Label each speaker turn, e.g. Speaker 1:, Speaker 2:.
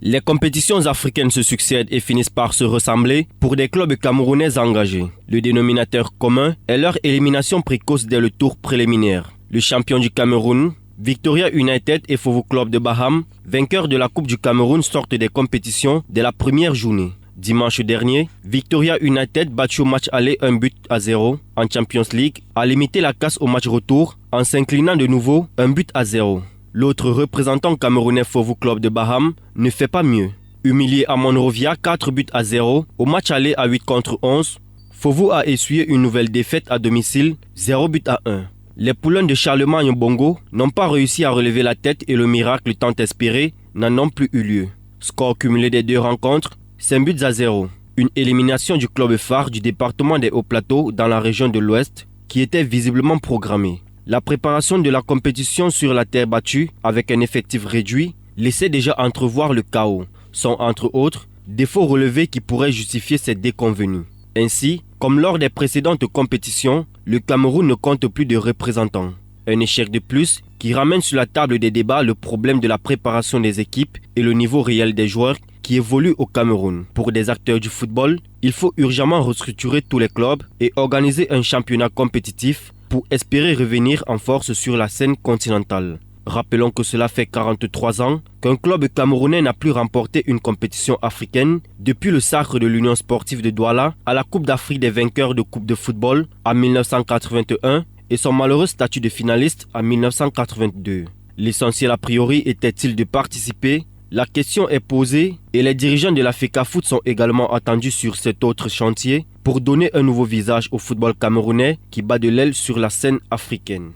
Speaker 1: Les compétitions africaines se succèdent et finissent par se ressembler pour des clubs camerounais engagés. Le dénominateur commun est leur élimination précoce dès le tour préliminaire. Le champion du Cameroun, Victoria United et Fovo Club de Baham, vainqueurs de la Coupe du Cameroun, sortent des compétitions dès la première journée. Dimanche dernier, Victoria United, battu au match aller 1-0 en Champions League, a limité la casse au match retour en s'inclinant de nouveau 1-0. L'autre représentant camerounais Fovo Club de Baham ne fait pas mieux. Humilié à Monrovia 4-0 au match aller à 8 contre 11, Fovo a essuyé une nouvelle défaite à domicile 0-1. Les poulains de Charlemagne Bongo n'ont pas réussi à relever la tête et le miracle tant espéré n'en a plus eu lieu. Score cumulé des deux rencontres, 5-0. Une élimination du club phare du département des Hauts-Plateaux dans la région de l'Ouest qui était visiblement programmée. La préparation de la compétition sur la terre battue avec un effectif réduit laissait déjà entrevoir le chaos. Sont entre autres défauts relevés qui pourraient justifier cette déconvenue. Ainsi, comme lors des précédentes compétitions, le Cameroun ne compte plus de représentants. Un échec de plus qui ramène sur la table des débats le problème de la préparation des équipes et le niveau réel des joueurs qui évoluent au Cameroun. Pour des acteurs du football, il faut urgemment restructurer tous les clubs et organiser un championnat compétitif pour espérer revenir en force sur la scène continentale. Rappelons que cela fait 43 ans qu'un club camerounais n'a plus remporté une compétition africaine depuis le sacre de l'Union sportive de Douala à la Coupe d'Afrique des vainqueurs de Coupe de football en 1981 et son malheureux statut de finaliste en 1982. L'essentiel a priori était-il de participer? La question est posée et les dirigeants de la FECAFOOT sont également attendus sur cet autre chantier pour donner un nouveau visage au football camerounais qui bat de l'aile sur la scène africaine.